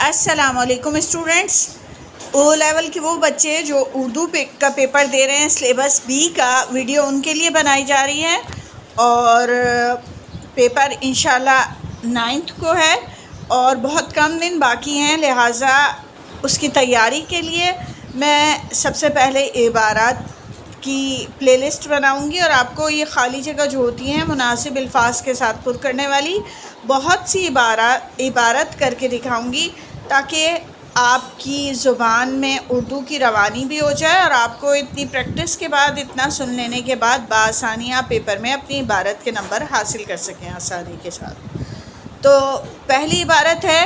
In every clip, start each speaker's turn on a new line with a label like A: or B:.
A: السلام علیکم students, O level کے وہ بچے جو اردو کا پیپر دے رہے ہیں، سلیبس بی کا ویڈیو ان کے لیے بنائی جا رہی ہے اور پیپر انشاءاللہ 9 کو ہے اور بہت کم دن باقی ہیں، لہٰذا اس کی تیاری کے لیے میں سب سے پہلے عبارات کی پلے لسٹ بناؤں گی اور آپ کو یہ خالی جگہ جو ہوتی ہیں مناسب الفاظ کے ساتھ پر کرنے والی بہت سی عبارت کر کے دکھاؤں گی تاکہ آپ کی زبان میں اردو کی روانی بھی ہو جائے اور آپ کو اتنی پریکٹس کے بعد، اتنا سن لینے کے بعد بآسانی آپ پیپر میں اپنی عبارت کے نمبر حاصل کر سکیں آسانی کے ساتھ۔ تو پہلی عبارت ہے،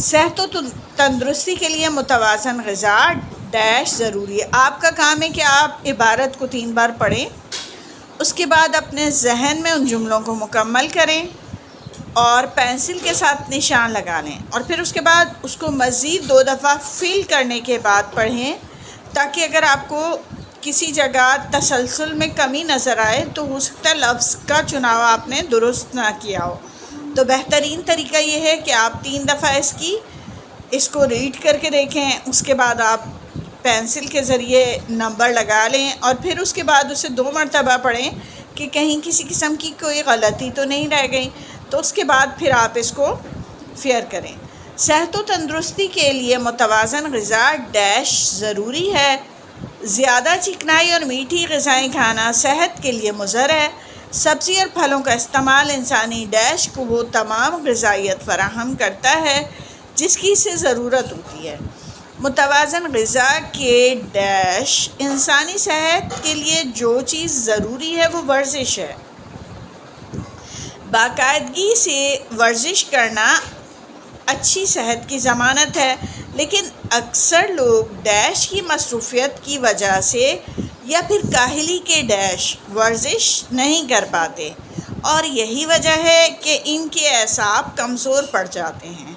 A: صحت و تندرستی کے لیے متوازن غذا ڈیش ضروری ہے۔ آپ کا کام ہے کہ آپ عبارت کو 3 بار پڑھیں، اس کے بعد اپنے ذہن میں ان جملوں کو مکمل کریں اور پینسل کے ساتھ نشان لگا لیں اور پھر اس کے بعد اس کو مزید 2 دفعہ فل کرنے کے بعد پڑھیں تاکہ اگر آپ کو کسی جگہ تسلسل میں کمی نظر آئے تو ہو سکتا ہے لفظ کا چناؤ آپ نے درست نہ کیا ہو۔ تو بہترین طریقہ یہ ہے کہ آپ 3 دفعہ اس کو ریڈ کر کے دیکھیں، اس کے بعد آپ پینسل کے ذریعے نمبر لگا لیں اور پھر اس کے بعد اسے 2 مرتبہ پڑھیں کہ کہیں کسی قسم کی کوئی غلطی تو نہیں رہ گئی، تو اس کے بعد پھر آپ اس کو فیئر کریں۔ صحت و تندرستی کے لیے متوازن غذا ڈیش ضروری ہے۔ زیادہ چکنائی اور میٹھی غذائیں کھانا صحت کے لیے مضر ہے۔ سبزی اور پھلوں کا استعمال انسانی ڈیش کو وہ تمام غذائیت فراہم کرتا ہے جس کی اسے ضرورت ہوتی ہے۔ متوازن غذا کے ڈیش انسانی صحت کے لیے جو چیز ضروری ہے وہ ورزش ہے۔ باقاعدگی سے ورزش کرنا اچھی صحت کی ضمانت ہے، لیکن اکثر لوگ ڈیش کی مصروفیت کی وجہ سے یا پھر کاہلی کے ڈیش ورزش نہیں کر پاتے اور یہی وجہ ہے کہ ان کے اعصاب کمزور پڑ جاتے ہیں۔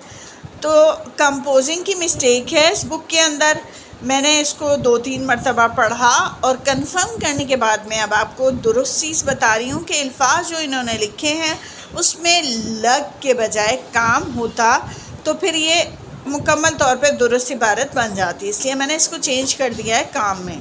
A: تو کمپوزنگ کی مسٹیک ہے اس بک کے اندر، میں نے اس کو 2-3 مرتبہ پڑھا اور کنفرم کرنے کے بعد میں اب آپ کو درست چیز بتا رہی ہوں کہ الفاظ جو انہوں نے لکھے ہیں اس میں لگ کے بجائے کام ہوتا تو پھر یہ مکمل طور پہ درست عبارت بن جاتی، اس لیے میں نے اس کو چینج کر دیا ہے کام میں۔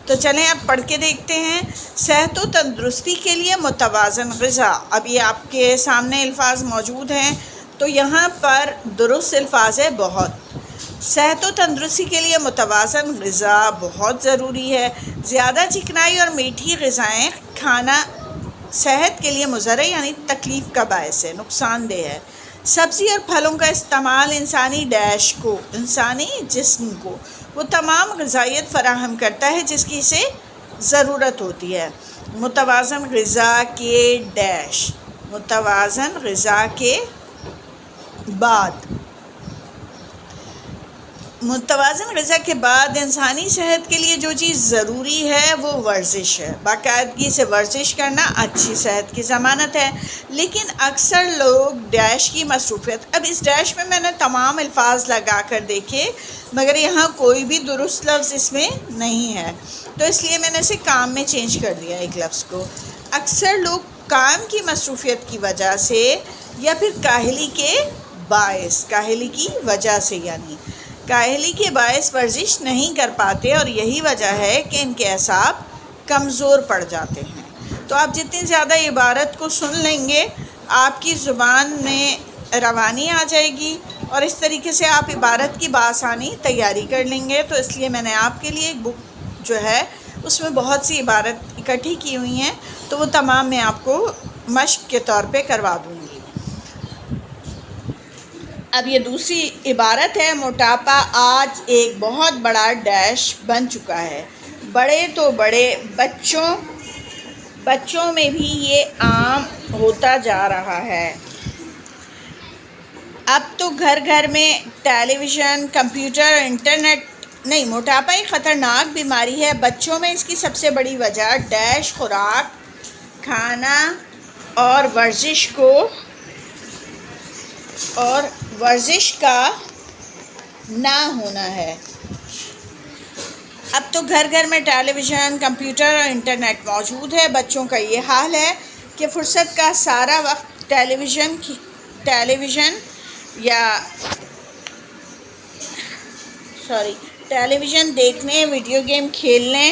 A: تو چلیں اب پڑھ کے دیکھتے ہیں۔ صحت و تندرستی کے لیے متوازن غذا، اب یہ آپ کے سامنے الفاظ موجود ہیں تو یہاں پر درست الفاظ ہے بہت۔ صحت و تندرستی کے لیے متوازن غذا بہت ضروری ہے۔ زیادہ چکنائی اور میٹھی غذائیں کھانا صحت کے لیے مضر ہے، یعنی تکلیف کا باعث ہے، نقصان دہ ہے۔ سبزی اور پھلوں کا استعمال انسانی ڈیش کو، انسانی جسم کو وہ تمام غذائیت فراہم کرتا ہے جس کی اسے ضرورت ہوتی ہے۔ متوازن غذا کے ڈیش، متوازن غذا کے بعد، متوازن غذا کے بعد انسانی صحت کے لیے جو چیز ضروری ہے وہ ورزش ہے۔ باقاعدگی سے ورزش کرنا اچھی صحت کی ضمانت ہے، لیکن اکثر لوگ ڈیش کی مصروفیت، اب اس ڈیش میں نے تمام الفاظ لگا کر دیکھے مگر یہاں کوئی بھی درست لفظ اس میں نہیں ہے، تو اس لیے میں نے اسے کام میں چینج کر دیا ایک لفظ کو۔ اکثر لوگ کام کی مصروفیت کی وجہ سے یا پھر کاہلی کے باعث، کاہلی کی وجہ سے یعنی کاہلی کے باعث ورزش نہیں کر پاتے اور یہی وجہ ہے کہ ان کے اعصاب کمزور پڑ جاتے ہیں۔ تو آپ جتنی زیادہ عبارت کو سن لیں گے آپ کی زبان میں روانی آ جائے گی اور اس طریقے سے آپ عبارت کی بآسانی تیاری کر لیں گے۔ تو اس لیے میں نے آپ کے لیے ایک بک جو ہے اس میں بہت سی عبارت اکٹھی کی ہوئی ہیں، تو وہ تمام میں آپ کو مشق کے طور پہ کروا دوں گی۔ اب یہ دوسری عبارت ہے، موٹاپا آج ایک بہت بڑا ڈیش بن چکا ہے۔ بڑے تو بڑے، بچوں میں بھی یہ عام ہوتا جا رہا ہے۔ اب تو گھر گھر میں ٹیلی ویژن، کمپیوٹر، انٹرنیٹ نہیں، موٹاپا ایک خطرناک بیماری ہے۔ بچوں میں اس کی سب سے بڑی وجہ ڈیش خوراک کھانا اور ورزش کا نہ ہونا ہے۔ اب تو گھر گھر میں ٹیلی ویژن، کمپیوٹر اور انٹرنیٹ موجود ہے۔ بچوں کا یہ حال ہے کہ فرصت کا سارا وقت ٹیلی ویژن یا ٹیلی ویژن دیکھنے، ویڈیو گیم کھیلنے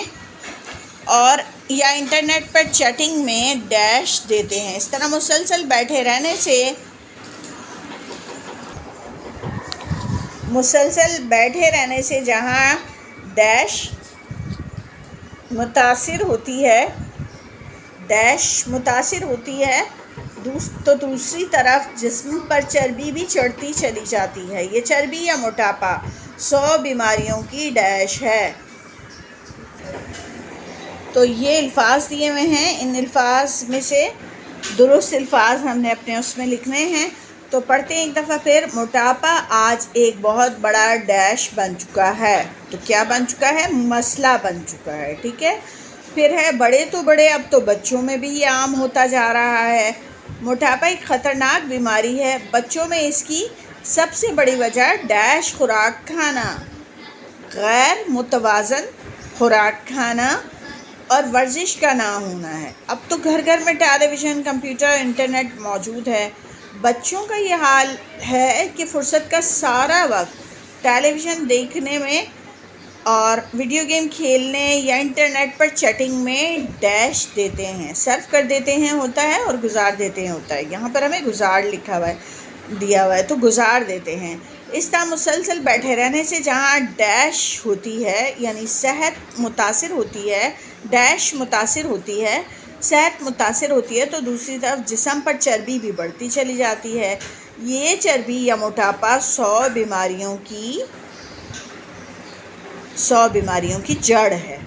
A: اور یا انٹرنیٹ پر چیٹنگ میں ڈیش دیتے ہیں۔ اس طرح مسلسل بیٹھے رہنے سے جہاں ڈیش متاثر ہوتی ہے تو دوسری طرف جسم پر چربی بھی چڑھتی چلی جاتی ہے۔ یہ چربی یا موٹاپا 100 بیماریوں کی ڈیش ہے۔ تو یہ الفاظ دیے ہوئے ہیں، ان الفاظ میں سے درست الفاظ ہم نے اپنے اس میں لکھنے ہیں۔ تو پڑھتے ہیں ایک دفعہ پھر۔ موٹاپا آج ایک بہت بڑا ڈیش بن چکا ہے۔ تو کیا بن چکا ہے؟ مسئلہ بن چکا ہے، ٹھیک ہے۔ پھر ہے بڑے تو بڑے، اب تو بچوں میں بھی یہ عام ہوتا جا رہا ہے۔ موٹاپا ایک خطرناک بیماری ہے۔ بچوں میں اس کی سب سے بڑی وجہ ڈیش خوراک کھانا، غیر متوازن خوراک کھانا اور ورزش کا نہ ہونا ہے۔ اب تو گھر گھر میں ٹیلی ویژن، کمپیوٹر، انٹرنیٹ موجود ہے۔ بچوں کا یہ حال ہے کہ فرصت کا سارا وقت ٹیلی ویژن دیکھنے میں اور ویڈیو گیم کھیلنے یا انٹرنیٹ پر چیٹنگ میں ڈیش دیتے ہیں، صرف کر دیتے ہیں ہوتا ہے اور گزار دیتے ہیں ہوتا ہے۔ یہاں پر ہمیں گزار دیا ہوا ہے تو گزار دیتے ہیں۔ اس طرح مسلسل بیٹھے رہنے سے جہاں ڈیش ہوتی ہے یعنی صحت متاثر ہوتی ہے، ڈیش متاثر ہوتی ہے، صحت متاثر ہوتی ہے تو دوسری طرف جسم پر چربی بھی بڑھتی چلی جاتی ہے۔ یہ چربی یا موٹاپا 100 بیماریوں کی جڑ ہے۔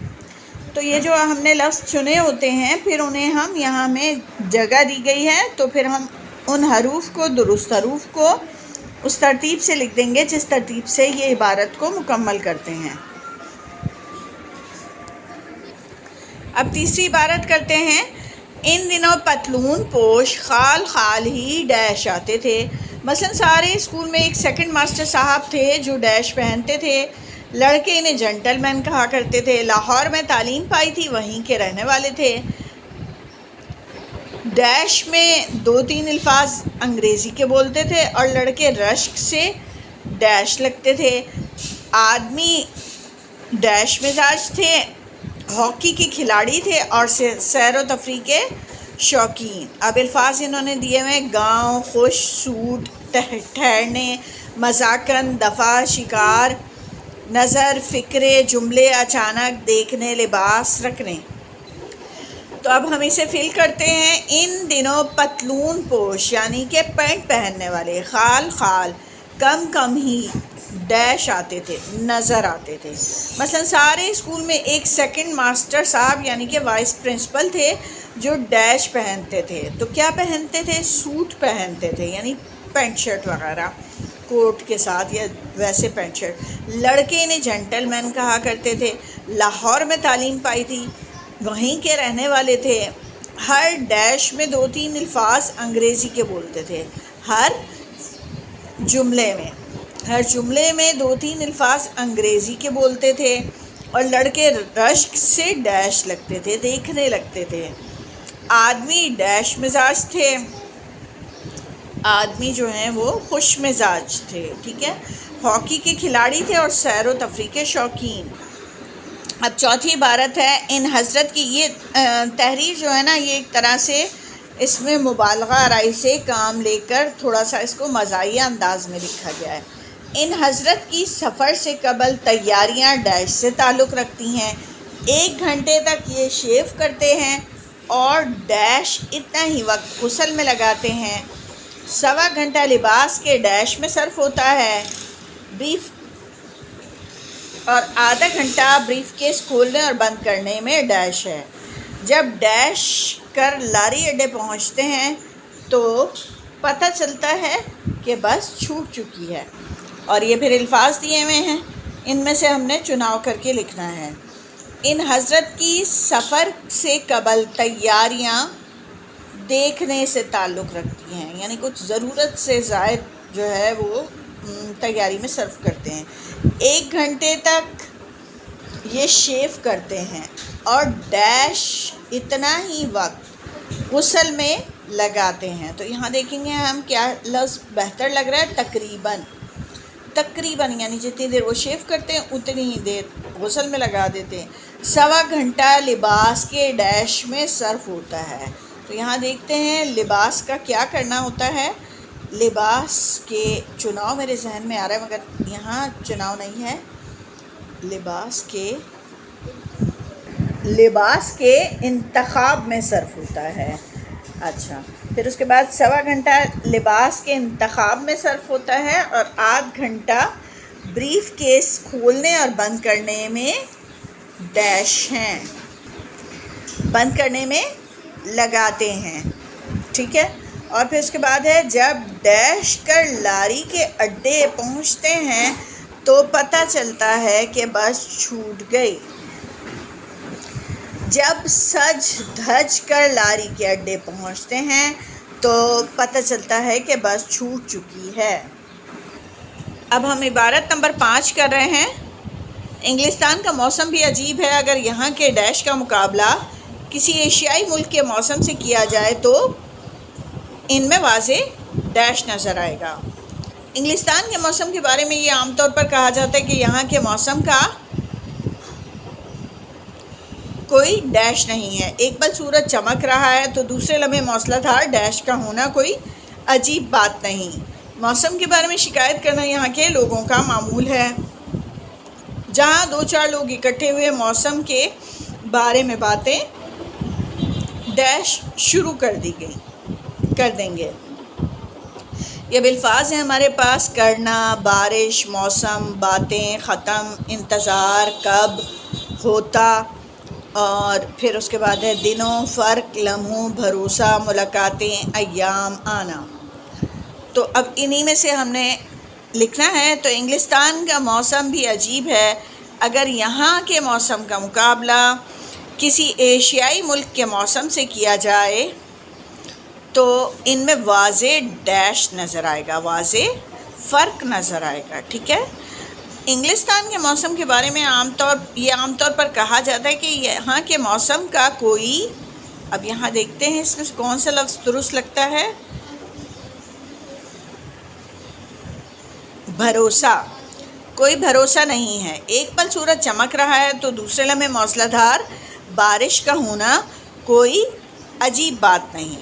A: تو یہ جو ہم نے لفظ چنے ہوتے ہیں پھر انہیں ہم یہاں میں جگہ دی گئی ہے تو پھر ہم ان حروف کو، درست حروف کو اس ترتیب سے لکھ دیں گے جس ترتیب سے یہ عبارت کو مکمل کرتے ہیں۔ اب تیسری عبارت کرتے ہیں۔ ان دنوں پتلون پوش خال خال ہی ڈیش آتے تھے۔ مثلاً سارے اسکول میں ایک سیکنڈ ماسٹر صاحب تھے جو ڈیش پہنتے تھے۔ لڑکے انہیں جنٹل مین کہا کرتے تھے۔ لاہور میں تعلیم پائی تھی، وہیں کے رہنے والے تھے۔ ڈیش میں 2-3 الفاظ انگریزی کے بولتے تھے اور لڑکے رشک سے ڈیش لگتے تھے۔ آدمی ڈیش مزاج تھے، ہاکی کے کھلاڑی تھے اور سیر و تفریح کے شوقین۔ اب الفاظ انہوں نے دیے ہوئے: گاؤں، خوش، سوٹ، ٹھہرنے، مذاکرن، دفعہ، شکار، نظر، فکرے، جملے، اچانک، دیکھنے، لباس، رکھنے۔ تو اب ہم اسے فل کرتے ہیں۔ ان دنوں پتلون پوش یعنی کہ پینٹ پہننے والے، خال خال کم کم ہی ڈیش آتے تھے، نظر آتے تھے۔ مثلا سارے اسکول میں ایک سیکنڈ ماسٹر صاحب یعنی کہ وائس پرنسپل تھے جو ڈیش پہنتے تھے۔ تو کیا پہنتے تھے؟ سوٹ پہنتے تھے یعنی پینٹ شرٹ وغیرہ کوٹ کے ساتھ یا ویسے پینٹ شرٹ۔ لڑکے انہیں جنٹل مین کہا کرتے تھے۔ لاہور میں تعلیم پائی تھی، وہیں کے رہنے والے تھے۔ ہر ڈیش میں 2-3 الفاظ انگریزی کے بولتے تھے۔ ہر جملے میں 2-3 الفاظ انگریزی کے بولتے تھے اور لڑکے رشک سے ڈیش لگتے تھے، دیکھنے لگتے تھے۔ آدمی ڈیش مزاج تھے، آدمی جو ہیں وہ خوش مزاج تھے، ٹھیک ہے۔ ہاکی کے کھلاڑی تھے اور سیر و تفریح کے شوقین۔ اب چوتھی عبارت ہے۔ ان حضرت کی یہ تحریر جو ہے نا، یہ ایک طرح سے اس میں مبالغہ آرائی سے کام لے کر تھوڑا سا اس کو مزاحیہ انداز میں لکھا گیا ہے۔ ان حضرت کی سفر سے قبل تیاریاں ڈیش سے تعلق رکھتی ہیں۔ 1 گھنٹے تک یہ شیو کرتے ہیں اور ڈیش اتنا ہی وقت غسل میں لگاتے ہیں۔ 1.25 گھنٹہ لباس کے ڈیش میں صرف ہوتا ہے، بریف اور آدھا گھنٹہ بریف کیس کھولنے اور بند کرنے میں ڈیش ہے۔ جب ڈیش کر لاری اڈے پہنچتے ہیں تو پتہ چلتا ہے کہ بس چھوٹ چکی ہے۔ اور یہ پھر الفاظ دیے ہوئے ہیں، ان میں سے ہم نے چناؤ کر کے لکھنا ہے۔ ان حضرت کی سفر سے قبل تیاریاں دیکھنے سے تعلق رکھتی ہیں، یعنی کچھ ضرورت سے زائد جو ہے وہ تیاری میں صرف کرتے ہیں۔ 1 گھنٹے تک یہ شیو کرتے ہیں اور ڈیش اتنا ہی وقت غسل میں لگاتے ہیں۔ تو یہاں دیکھیں گے ہم کیا لفظ بہتر لگ رہا ہے، تقریباً۔ تقریباً یعنی جتنی دیر وہ شیو کرتے ہیں اتنی ہی دیر غسل میں لگا دیتے ہیں۔ 1.25 گھنٹہ لباس کے ڈیش میں صرف ہوتا ہے۔ تو یہاں دیکھتے ہیں لباس کا کیا کرنا ہوتا ہے۔ لباس کے چناؤ میرے ذہن میں آ رہا ہے مگر یہاں چناؤ نہیں ہے۔ لباس کے انتخاب میں صرف ہوتا ہے۔ اچھا، پھر اس کے بعد 1.25 گھنٹہ لباس کے انتخاب میں صرف ہوتا ہے اور 1/2 گھنٹہ بریف کیس کھولنے اور بند کرنے میں ڈیش ہیں، بند کرنے میں لگاتے ہیں، ٹھیک ہے۔ اور پھر اس کے بعد ہے جب ڈیش کر لاری کے اڈے پہنچتے ہیں تو پتہ چلتا ہے کہ بس چھوٹ گئی۔ جب سج دھج کر لاری کے اڈے پہنچتے ہیں تو پتہ چلتا ہے کہ بس چھوٹ چکی ہے۔ اب ہم عبارت نمبر 5 کر رہے ہیں۔ انگلستان کا موسم بھی عجیب ہے، اگر یہاں کے ڈیش کا مقابلہ کسی ایشیائی ملک کے موسم سے کیا جائے تو ان میں واضح ڈیش نظر آئے گا۔ انگلستان کے موسم کے بارے میں یہ عام طور پر کہا جاتا ہے کہ یہاں کے موسم کا کوئی ڈیش نہیں ہے۔ ایک پل سورج چمک رہا ہے تو دوسرے لمحے موسلا دھار ڈیش کا ہونا کوئی عجیب بات نہیں۔ موسم کے بارے میں شکایت کرنا یہاں کے لوگوں کا معمول ہے۔ جہاں 2-4 لوگ اکٹھے ہوئے موسم کے بارے میں باتیں ڈیش شروع کر دیں گے۔ یہ الفاظ ہیں ہمارے پاس: کرنا، بارش، موسم، باتیں، ختم، انتظار، کب، ہوتا، اور پھر اس کے بعد ہے دنوں، فرق، لمحوں، بھروسہ، ملاقاتیں، ایام، آنا۔ تو اب انہی میں سے ہم نے لکھنا ہے۔ تو انگلستان کا موسم بھی عجیب ہے، اگر یہاں کے موسم کا مقابلہ کسی ایشیائی ملک کے موسم سے کیا جائے تو ان میں واضح ڈیش نظر آئے گا، واضح فرق نظر آئے گا، ٹھیک ہے۔ انگلستان کے موسم کے بارے میں یہ عام طور پر کہا جاتا ہے کہ یہاں کے موسم کا کوئی، اب یہاں دیکھتے ہیں اس میں کون سا لفظ درست لگتا ہے، بھروسہ، کوئی بھروسہ نہیں ہے۔ ایک پل سورج چمک رہا ہے تو دوسرے لمحے موسلا دھار بارش کا ہونا کوئی عجیب بات نہیں،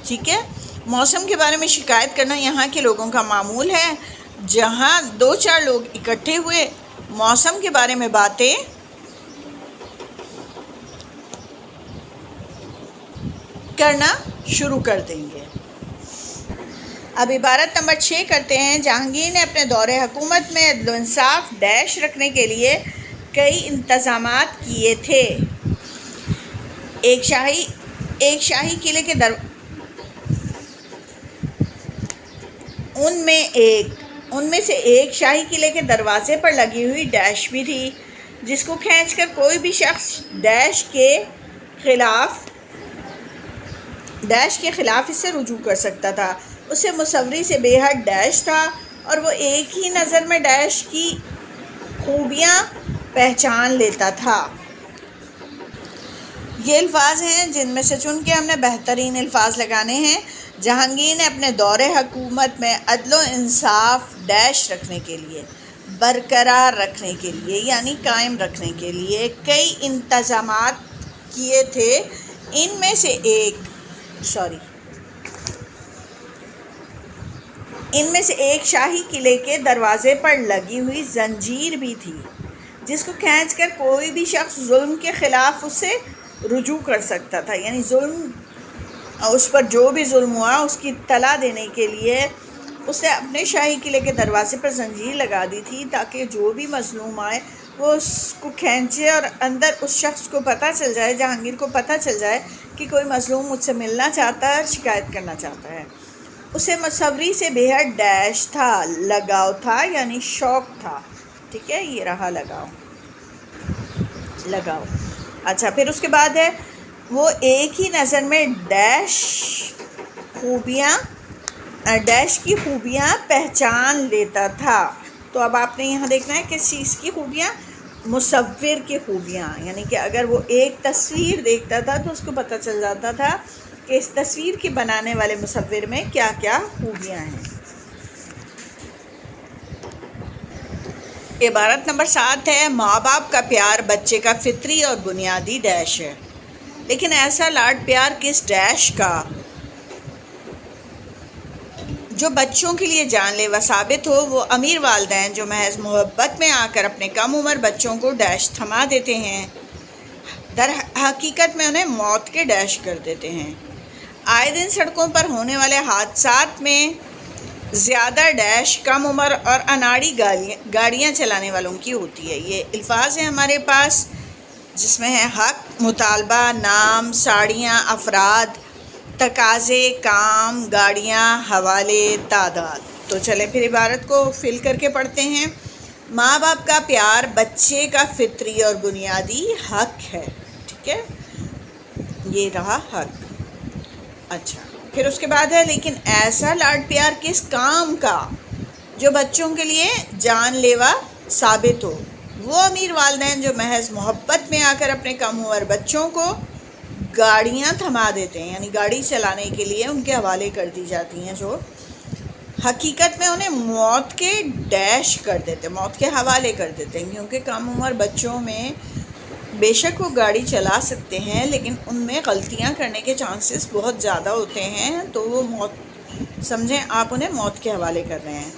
A: ٹھیک ہے۔ موسم کے بارے میں شکایت کرنا یہاں کے لوگوں کا معمول ہے۔ جہاں 2-4 لوگ اکٹھے ہوئے موسم کے بارے میں باتیں کرنا شروع کر دیں گے۔ اب عبارت نمبر 6 کرتے ہیں۔ جہانگیر نے اپنے دور حکومت میں عدل و انصاف ڈیش رکھنے کے لیے کئی انتظامات کیے تھے۔ ایک شاہی قلعے کے ان میں سے ایک شاہی قلعے کے دروازے پر لگی ہوئی ڈیش بھی تھی، جس کو کھینچ کر کوئی بھی شخص ڈیش کے خلاف اس سے رجوع کر سکتا تھا۔ اسے مصوری سے بے حد ڈیش تھا اور وہ ایک ہی نظر میں ڈیش کی خوبیاں پہچان لیتا تھا۔ یہ الفاظ ہیں جن میں سے چن کے ہم نے بہترین الفاظ لگانے ہیں۔ جہانگیر نے اپنے دور حکومت میں عدل و انصاف ڈیش رکھنے کے لیے، برقرار رکھنے کے لیے یعنی قائم رکھنے کے لیے کئی انتظامات کیے تھے۔ ان میں سے ایک شاہی قلعے کے دروازے پر لگی ہوئی زنجیر بھی تھی، جس کو کھینچ کر کوئی بھی شخص ظلم کے خلاف اس سے رجوع کر سکتا تھا، یعنی اس پر جو بھی ظلم ہوا اس کی اطلاع دینے کے لیے اس نے اپنے شاہی قلعے کے دروازے پر زنجیر لگا دی تھی، تاکہ جو بھی مظلوم آئے وہ اس کو کھینچے اور اندر اس شخص کو پتہ چل جائے، جہانگیر کو پتہ چل جائے کہ کوئی مظلوم مجھ سے ملنا چاہتا ہے، شکایت کرنا چاہتا ہے۔ اسے مصوری سے بے حد ڈیش تھا، لگاؤ تھا یعنی شوق تھا، ٹھیک ہے، یہ رہا لگاؤ۔ اچھا، پھر اس کے بعد ہے وہ ایک ہی نظر میں ڈیش کی خوبیاں پہچان لیتا تھا۔ تو اب آپ نے یہاں دیکھنا ہے کس چیز کی خوبیاں، مصور کی خوبیاں، یعنی کہ اگر وہ ایک تصویر دیکھتا تھا تو اس کو پتہ چل جاتا تھا کہ اس تصویر کے بنانے والے مصور میں کیا کیا خوبیاں ہیں۔ عبارت نمبر 7 ہے، ماں باپ کا پیار بچے کا فطری اور بنیادی ڈیش ہے، لیکن ایسا لاڈ پیار کس ڈیش کا جو بچوں کے لیے جان لیوا ثابت ہو؟ وہ امیر والدین جو محض محبت میں آ کر اپنے کم عمر بچوں کو ڈیش تھما دیتے ہیں، در حقیقت میں انہیں موت کے ڈیش کر دیتے ہیں۔ آئے دن سڑکوں پر ہونے والے حادثات میں زیادہ ڈیش کم عمر اور اناڑی گاڑیاں چلانے والوں کی ہوتی ہے۔ یہ الفاظ ہیں ہمارے پاس جس میں ہے حق، مطالبہ، نام، ساڑیاں، افراد، تقاضے، کام، گاڑیاں، حوالے، تعداد۔ تو چلیں پھر عبارت کو فل کر کے پڑھتے ہیں۔ ماں باپ کا پیار بچے کا فطری اور بنیادی حق ہے، ٹھیک ہے، یہ رہا حق۔ اچھا، پھر اس کے بعد ہے، لیکن ایسا لاڈ پیار کس کام کا جو بچوں کے لیے جان لیوا ثابت ہو؟ وہ امیر والدین جو محض محبت میں آ کر اپنے کم عمر بچوں کو گاڑیاں تھما دیتے ہیں، یعنی گاڑی چلانے کے لیے ان کے حوالے کر دی جاتی ہیں، جو حقیقت میں انہیں موت کے ڈیش کر دیتے، موت کے حوالے کر دیتے ہیں، کیونکہ کم عمر بچوں میں بے شک وہ گاڑی چلا سکتے ہیں لیکن ان میں غلطیاں کرنے کے چانسز بہت زیادہ ہوتے ہیں، تو وہ موت سمجھیں آپ انہیں موت کے حوالے کر رہے ہیں۔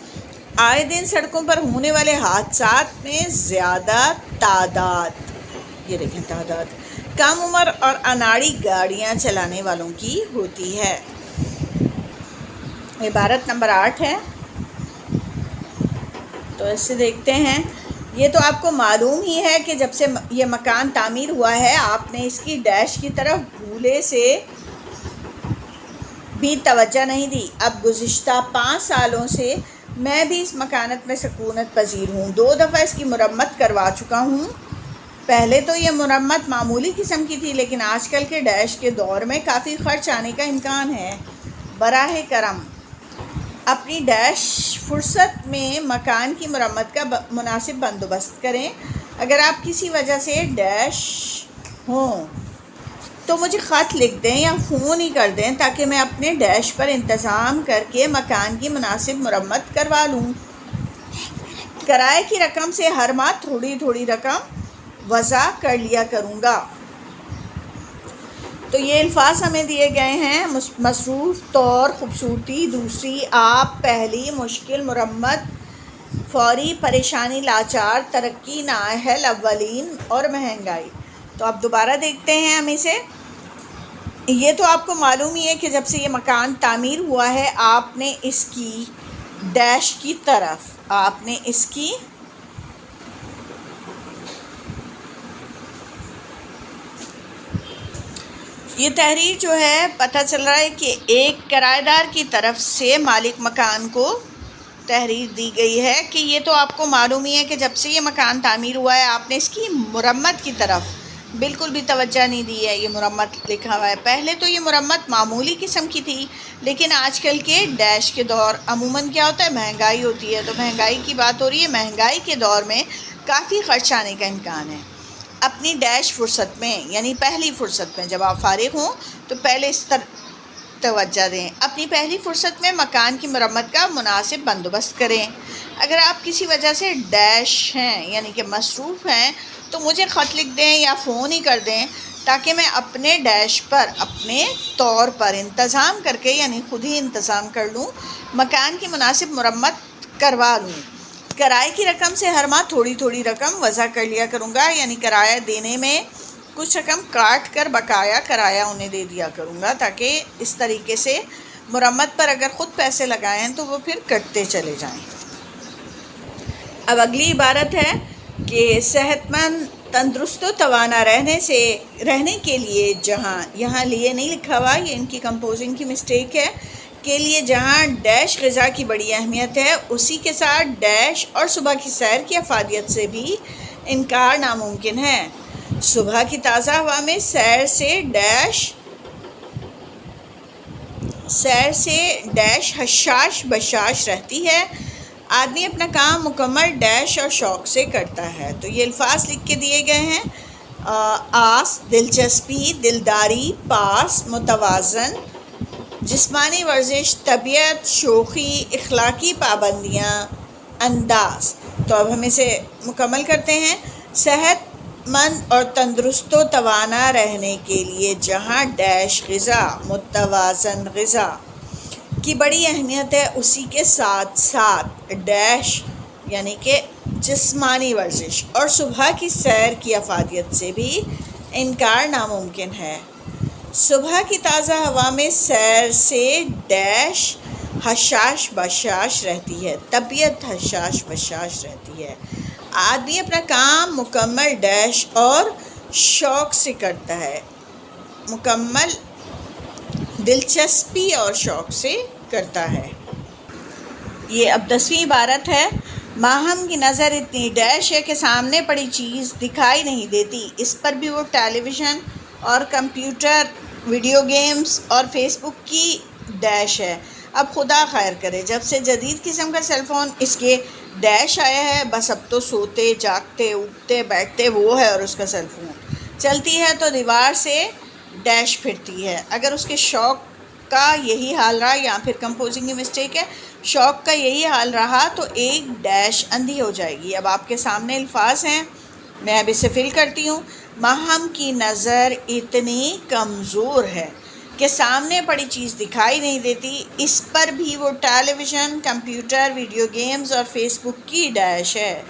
A: آئے دن سڑکوں پر ہونے والے حادثات میں زیادہ تعداد، یہ دیکھیں تعداد، کم عمر اور اناڑی گاڑیاں چلانے والوں کی ہوتی ہے۔ عبارت نمبر 8 ہے، تو اسے دیکھتے ہیں۔ یہ تو آپ کو معلوم ہی ہے کہ جب سے یہ مکان تعمیر ہوا ہے آپ نے اس کی ڈیش کی طرف بھولے سے بھی توجہ نہیں دی۔ اب گزشتہ 5 سالوں سے میں بھی اس مکانت میں سکونت پذیر ہوں، 2 دفعہ اس کی مرمت کروا چکا ہوں۔ پہلے تو یہ مرمت معمولی قسم کی تھی، لیکن آج کل کے ڈیش کے دور میں کافی خرچ آنے کا امکان ہے۔ براہ کرم اپنی ڈیش فرصت میں مکان کی مرمت کا مناسب بندوبست کریں۔ اگر آپ کسی وجہ سے ڈیش ہوں تو مجھے خط لکھ دیں یا فون ہی کر دیں تاکہ میں اپنے ڈیش پر انتظام کر کے مکان کی مناسب مرمت کروا لوں۔ کرائے کی رقم سے ہر ماہ تھوڑی تھوڑی رقم وضع کر لیا کروں گا۔ تو یہ الفاظ ہمیں دیے گئے ہیں، مصروف، طور، خوبصورتی، دوسری، آپ، پہلی، مشکل، مرمت، فوری، پریشانی، لاچار، ترقی، نااہل، اولین اور مہنگائی۔ تو اب دوبارہ دیکھتے ہیں ہم اسے۔ یہ تو آپ کو معلوم ہی ہے کہ جب سے یہ مکان تعمیر ہوا ہے آپ نے اس کی ڈیش کی طرف، آپ نے اس کی یہ تحریر جو ہے پتہ چل رہا ہے کہ ایک کرایہ دار کی طرف سے مالک مکان کو تحریر دی گئی ہے کہ یہ تو آپ کو معلوم ہی ہے کہ جب سے یہ مکان تعمیر ہوا ہے آپ نے اس کی مرمت کی طرف بالکل بھی توجہ نہیں دی ہے۔ یہ مرمت لکھا ہوا ہے، پہلے تو یہ مرمت معمولی قسم کی تھی لیکن آج کل کے ڈیش کے دور عموماً کیا ہوتا ہے، مہنگائی ہوتی ہے، تو مہنگائی کی بات ہو رہی ہے۔ مہنگائی کے دور میں کافی خرچ آنے کا امکان ہے۔ اپنی ڈیش فرصت میں، یعنی پہلی فرصت میں، جب آپ فارغ ہوں تو پہلے اس توجہ دیں۔ اپنی پہلی فرصت میں مکان کی مرمت کا مناسب بندوبست کریں۔ اگر آپ کسی وجہ سے ڈیش ہیں یعنی کہ مصروف ہیں تو مجھے خط لکھ دیں یا فون ہی کر دیں تاکہ میں اپنے ڈیش پر اپنے طور پر انتظام کر کے، یعنی خود ہی انتظام کر لوں، مکان کی مناسب مرمت کروا لوں۔ کرائے کی رقم سے ہر ماہ تھوڑی تھوڑی رقم وضع کر لیا کروں گا، یعنی کرایہ دینے میں کچھ رقم کاٹ کر بقایا کرایہ انہیں دے دیا کروں گا تاکہ اس طریقے سے مرمت پر اگر خود پیسے لگائیں تو وہ پھر کٹتے چلے جائیں۔ اب اگلی عبارت ہے کہ صحت مند، تندرست و توانا رہنے کے لیے جہاں، یہاں لیے نہیں لکھا ہوا، یہ ان کی کمپوزنگ کی مسٹیک ہے، کے لیے جہاں ڈیش غذا کی بڑی اہمیت ہے اسی کے ساتھ ڈیش اور صبح کی سیر کی افادیت سے بھی انکار ناممکن ہے۔ صبح کی تازہ ہوا میں سیر سے ڈیش حشاش بشاش رہتی ہے۔ آدمی اپنا کام مکمل ڈیش اور شوق سے کرتا ہے۔ تو یہ الفاظ لکھ کے دیے گئے ہیں، آس، دلچسپی، دلداری، پاس، متوازن، جسمانی ورزش، طبیعت، شوخی، اخلاقی پابندیاں، انداز. تو اب ہم اسے مکمل کرتے ہیں. صحت مند اور تندرست و توانا رہنے کے لیے جہاں ڈیش غذا متوازن غذا کی بڑی اہمیت ہے، اسی کے ساتھ ساتھ ڈیش یعنی کہ جسمانی ورزش اور صبح کی سیر کی افادیت سے بھی انکار ناممکن ہے. صبح کی تازہ ہوا میں سیر سے ڈیش حشاش بشاش رہتی ہے، طبیعت حشاش بشاش رہتی ہے. آدمی اپنا کام مکمل ڈیش اور شوق سے کرتا ہے، مکمل دلچسپی اور شوق سے کرتا ہے. یہ اب 10ویں عبارت ہے. ماہم کی نظر اتنی ڈیش ہے کہ سامنے پڑی چیز دکھائی نہیں دیتی، اس پر بھی وہ ٹیلی ویژن اور کمپیوٹر، ویڈیو گیمز اور فیس بک کی ڈیش ہے. اب خدا خیر کرے، جب سے جدید قسم کا سیل فون اس کے ڈیش آیا ہے، بس اب تو سوتے جاگتے اٹھتے بیٹھتے وہ ہے اور اس کا سیل فون. چلتی ہے تو دیوار سے ڈیش پھرتی ہے. اگر اس کے شوق کا یہی حال رہا، یا پھر کمپوزنگ کی مسٹیک ہے، شوق کا یہی حال رہا تو ایک ڈیش اندھی ہو جائے گی. اب آپ کے سامنے الفاظ ہیں، میں اب اسے فل کرتی ہوں. ماہم کی نظر اتنی کمزور ہے کہ سامنے پڑی چیز دکھائی نہیں دیتی، اس پر بھی وہ ٹیلی ویژن، کمپیوٹر، ویڈیو گیمز اور فیس بک کی ڈیش ہے.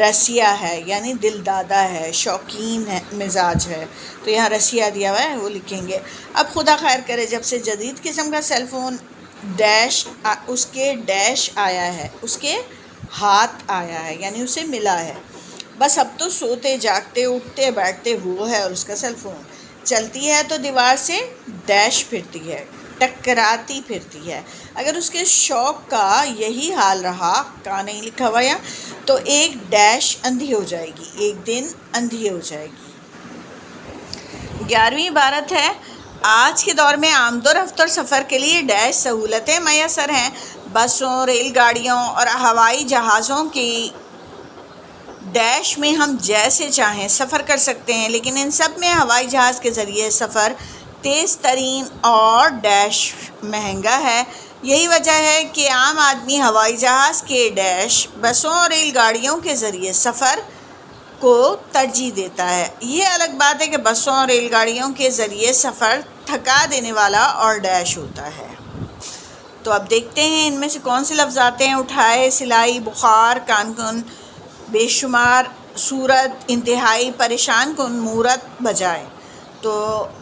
A: رسیہ ہے یعنی دل دادا ہے، شوقین ہے، مزاج ہے. تو یہاں رسیہ دیا ہوا ہے، وہ لکھیں گے. اب خدا خیر کرے، جب سے جدید قسم کا سیل فون ڈیش اس کے ڈیش آیا ہے، اس کے ہاتھ آیا ہے یعنی اسے ملا ہے، بس اب تو سوتے جاگتے اٹھتے بیٹھتے وہ ہے اور اس کا سیل فون. چلتی ہے تو دیوار سے ڈیش پھرتی ہے، ٹکراتی پھرتی ہے. اگر اس کے شوق کا یہی حال رہا، کا نہیں لکھا ہوا یا، تو ایک ڈیش اندھی ہو جائے گی، ایک دن اندھی ہو جائے گی. 11ویں عبارت ہے. آج کے دور میں آمد و رفت اور سفر کے لیے ڈیش سہولتیں میسر ہیں. بسوں، ریل گاڑیوں اور ہوائی جہازوں کی ڈیش میں ہم جیسے چاہیں سفر کر سکتے ہیں، لیکن ان سب میں ہوائی جہاز کے ذریعے سفر تیز ترین اور ڈیش مہنگا ہے. یہی وجہ ہے کہ عام آدمی ہوائی جہاز کے ڈیش بسوں اور ریل گاڑیوں کے ذریعے سفر کو ترجیح دیتا ہے. یہ الگ بات ہے کہ بسوں اور ریل گاڑیوں کے ذریعے سفر تھکا دینے والا اور ڈیش ہوتا ہے. تو اب دیکھتے ہیں ان میں سے کون سے لفظ آتے ہیں. اٹھائے، سلائی، بخار، کان کن، بے شمار، صورت، انتہائی، پریشان کن، مورت، بجائے. تو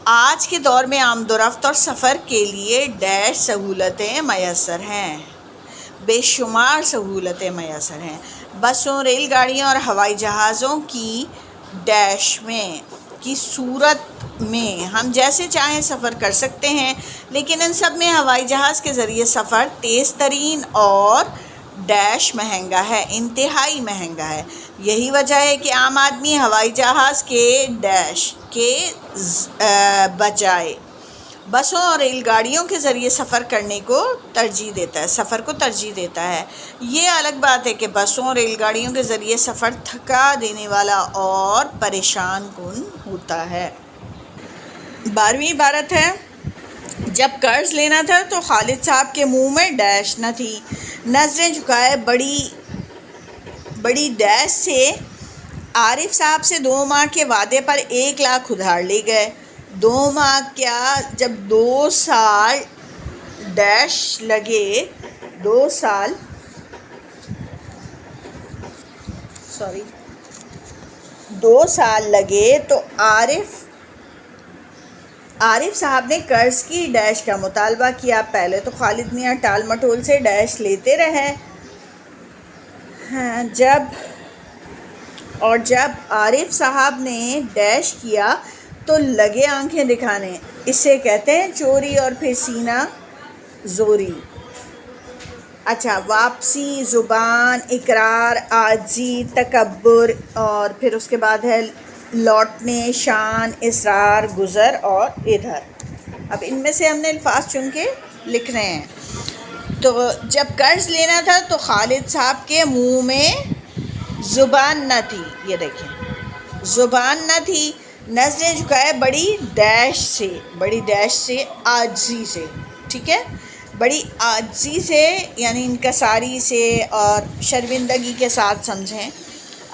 A: آج کے دور میں آمد و رفت اور سفر کے لیے ڈیش سہولتیں میسر ہیں، بے شمار سہولتیں میسر ہیں. بسوں، ریل گاڑیوں اور ہوائی جہازوں کی ڈیش میں کی صورت میں ہم جیسے چاہیں سفر کر سکتے ہیں، لیکن ان سب میں ہوائی جہاز کے ذریعے سفر تیز ترین اور ڈیش مہنگا ہے، انتہائی مہنگا ہے. یہی وجہ ہے کہ عام آدمی ہوائی جہاز کے ڈیش کے بجائے بسوں اور ریل گاڑیوں کے ذریعے سفر کرنے کو ترجیح دیتا ہے، سفر کو ترجیح دیتا ہے. یہ الگ بات ہے کہ بسوں اور ریل گاڑیوں کے ذریعے سفر تھکا دینے والا اور پریشان کن ہوتا ہے. 12ویں عبارت ہے. جب قرض لینا تھا تو خالد صاحب کے منہ میں ڈیش نہ تھی. نظریں جھکائے بڑی ڈیش سے عارف صاحب سے 2 ماہ کے وعدے پر 1 لاکھ ادھار لے گئے. 2 ماہ کیا، جب 2 سال ڈیش لگے، 2 سال لگے تو عارف صاحب نے قرض کی ڈیش کا مطالبہ کیا. پہلے تو خالد میاں ٹال مٹول سے ڈیش لیتے رہے، جب عارف صاحب نے ڈیش کیا تو لگے آنکھیں دکھانے. اسے کہتے ہیں چوری اور پھر سینہ زوری. اچھا، واپسی، زبان، اقرار، عاجزی، تکبر، اور پھر اس کے بعد ہے لوٹنے، شان، اصرار، گزر اور ادھر. اب ان میں سے ہم نے الفاظ چن کے لکھ رہے ہیں. تو جب قرض لینا تھا تو خالد صاحب کے منہ میں زبان نہ تھی. یہ دیکھیں، زبان نہ تھی. نظریں جھکائے بڑی ڈیش سے عاجزی سے. ٹھیک ہے، بڑی عاجزی سے یعنی انکساری سے اور شرمندگی کے ساتھ سمجھیں۔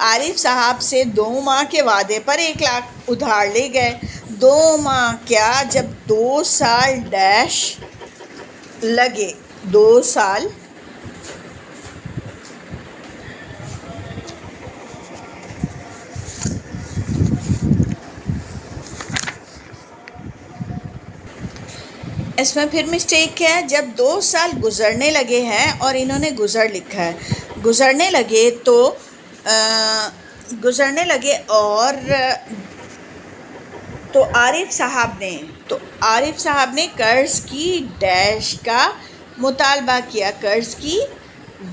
A: عارف صاحب سے 2 ماہ کے وعدے پر 1 لاکھ ادھار لے گئے۔ 2 ماہ کیا، جب 2 سال ڈیش لگے، 2 سال اس میں پھر مسٹیک ہے، جب 2 سال گزرنے لگے ہیں اور انہوں نے گزر لکھا ہے، گزرنے لگے اور تو عارف صاحب نے قرض کی ڈیش کا مطالبہ کیا، قرض کی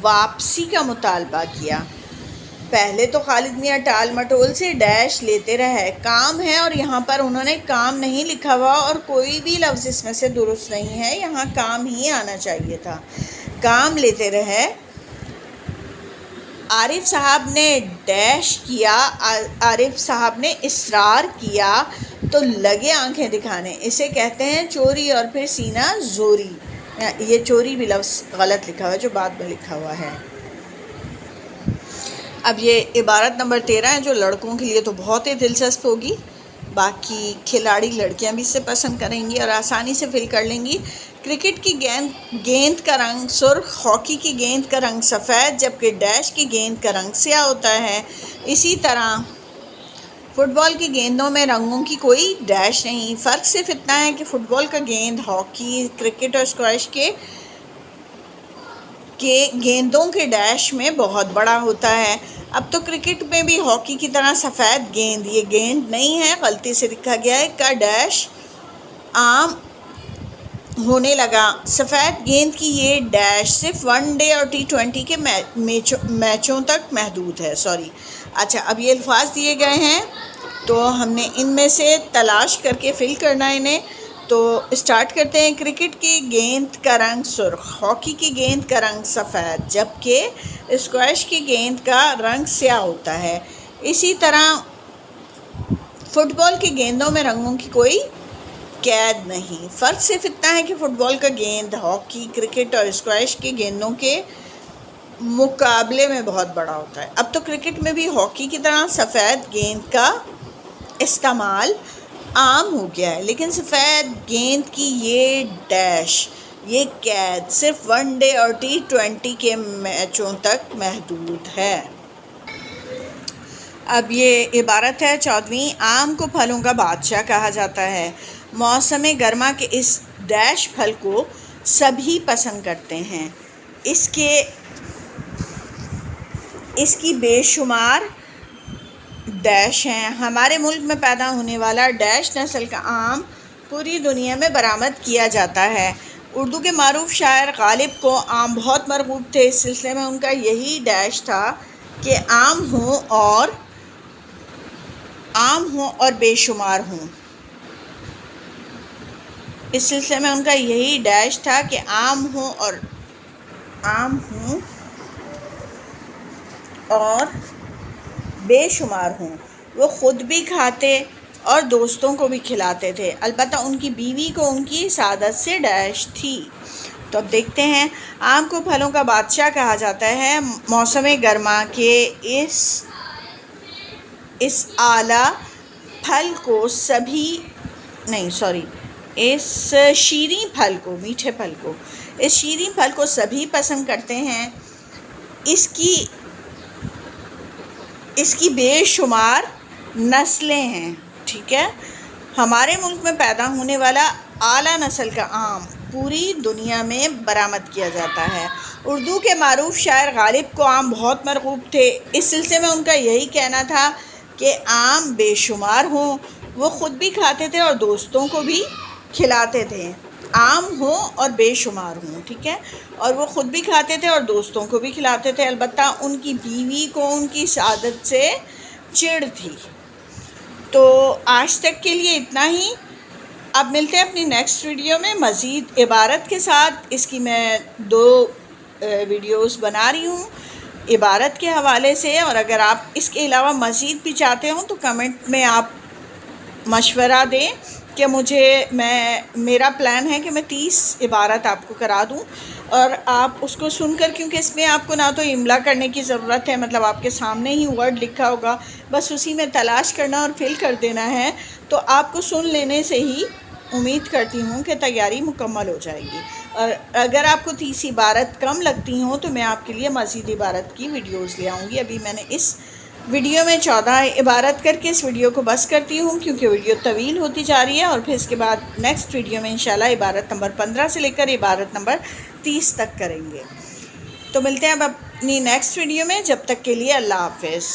A: واپسی کا مطالبہ کیا۔ پہلے تو خالد میاں ٹال مٹول سے ڈیش لیتے رہے، کام ہے، اور یہاں پر انہوں نے کام نہیں لکھا ہوا اور کوئی بھی لفظ اس میں سے درست نہیں ہے، یہاں کام ہی آنا چاہیے تھا۔ کام لیتے رہے، عارف صاحب نے ڈیش کیا، عارف صاحب نے اصرار کیا تو لگے آنکھیں دکھانے۔ اسے کہتے ہیں چوری اور پھر سینہ زوری۔ یہ چوری بھی لفظ غلط لکھا ہوا ہے جو بعد میں لکھا ہوا ہے۔ اب یہ عبارت نمبر 13 ہے جو لڑکوں کے لیے تو بہت ہی دلچسپ ہوگی، باقی کھلاڑی لڑکیاں بھی اسے پسند کریں گی اور آسانی سے فل کر لیں گی۔ کرکٹ کی گیند کا رنگ سرخ، ہاکی کی گیند کا رنگ سفید، جبکہ ڈیش کی گیند کا رنگ سیاہ ہوتا ہے۔ اسی طرح فٹ بال کی گیندوں میں رنگوں کی کوئی ڈیش نہیں، فرق صرف اتنا ہے کہ فٹ بال کا گیند ہاکی، کرکٹ اور اسکواش کے گیندوں کے ڈیش میں بہت بڑا ہوتا ہے۔ اب تو کرکٹ میں بھی ہاکی کی طرح سفید گیند، یہ گیند نہیں ہے، غلطی سے لکھا گیا ہے، کا ڈیش عام ہونے لگا۔ سفید گیند کی یہ ڈیش صرف 1 ڈے اور T20 کے میچوں تک محدود ہے۔ اچھا، اب یہ الفاظ دیے گئے ہیں تو ہم نے ان میں سے تلاش کر کے فل کرنا ہے انہیں۔ تو اسٹارٹ کرتے ہیں۔ کرکٹ کی گیند کا رنگ سرخ، ہاکی کی گیند کا رنگ سفید، جبکہ اسکواش کی گیند کا رنگ سیاہ ہوتا ہے۔ اسی طرح فٹ بال کی گیندوں میں رنگوں کی کوئی قید نہیں، فرق صرف اتنا ہے کہ فٹ بال کا گیند ہاکی، کرکٹ اور اسکواش کی گیندوں کے مقابلے میں بہت بڑا ہوتا ہے۔ اب تو کرکٹ میں بھی ہاکی کی طرح سفید گیند کا استعمال عام ہو گیا ہے، لیکن سفید گیند کی یہ ڈیش، یہ قید صرف 1 ڈے اور T20 کے میچوں تک محدود ہے۔ اب یہ عبارت ہے 14ویں۔ آم کو پھلوں کا بادشاہ کہا جاتا ہے۔ موسم گرما کے اس ڈیش پھل کو سبھی پسند کرتے ہیں۔ اس کی بے شمار ڈیش ہیں۔ ہمارے ملک میں پیدا ہونے والا ڈیش نسل کا آم پوری دنیا میں برآمد کیا جاتا ہے۔ اردو کے معروف شاعر غالب کو آم بہت مرغوب تھے، اس سلسلے میں ان کا یہی ڈیش تھا کہ عام ہوں اور بے شمار ہوں۔ اس سلسلے میں ان کا یہی ڈیش تھا کہ عام ہوں اور بے شمار ہوں۔ وہ خود بھی کھاتے اور دوستوں کو بھی کھلاتے تھے، البتہ ان کی بیوی کو ان کی سعادت سے ڈیش تھی۔ تو اب دیکھتے ہیں۔ آم کو پھلوں کا بادشاہ کہا جاتا ہے۔ موسم گرما کے اس اعلیٰ پھل کو اس شیریں پھل کو، میٹھے پھل کو، اس شیریں پھل کو سبھی پسند کرتے ہیں۔ اس کی بے شمار نسلیں ہیں، ٹھیک ہے۔ ہمارے ملک میں پیدا ہونے والا اعلیٰ نسل کا آم پوری دنیا میں برآمد کیا جاتا ہے۔ اردو کے معروف شاعر غالب کو آم بہت مرغوب تھے، اس سلسلے میں ان کا یہی کہنا تھا کہ آم بے شمار ہوں۔ وہ خود بھی کھاتے تھے اور دوستوں کو بھی کھلاتے تھے۔ عام ہوں اور بے شمار ہوں، ٹھیک ہے، اور وہ خود بھی کھاتے تھے اور دوستوں کو بھی کھلاتے تھے، البتہ ان کی بیوی کو ان کی سعادت سے چڑ تھی۔ تو آج تک کے لیے اتنا ہی۔ اب ملتے ہیں اپنی نیکسٹ ویڈیو میں مزید عبارت کے ساتھ۔ اس کی میں 2 ویڈیوز بنا رہی ہوں عبارت کے حوالے سے، اور اگر آپ اس کے علاوہ مزید بھی چاہتے ہوں تو کمنٹ میں آپ مشورہ دیں کہ میرا پلان ہے کہ میں 30 عبارت آپ کو کرا دوں، اور آپ اس کو سن کر، کیونکہ اس میں آپ کو نہ تو املا کرنے کی ضرورت ہے، مطلب آپ کے سامنے ہی ورڈ لکھا ہوگا، بس اسی میں تلاش کرنا اور فل کر دینا ہے، تو آپ کو سن لینے سے ہی امید کرتی ہوں کہ تیاری مکمل ہو جائے گی۔ اور اگر آپ کو 30 عبارت کم لگتی ہوں تو میں آپ کے لیے مزید عبارت کی ویڈیوز لے آؤں گی۔ ابھی میں نے اس ویڈیو میں 14 عبارت کر کے اس ویڈیو کو بس کرتی ہوں، کیونکہ ویڈیو طویل ہوتی جا رہی ہے، اور پھر اس کے بعد نیکسٹ ویڈیو میں انشاءاللہ عبارت نمبر 15 سے لے کر عبارت نمبر 30 تک کریں گے۔ تو ملتے ہیں اب اپنی نیکسٹ ویڈیو میں، جب تک کے لیے اللہ حافظ۔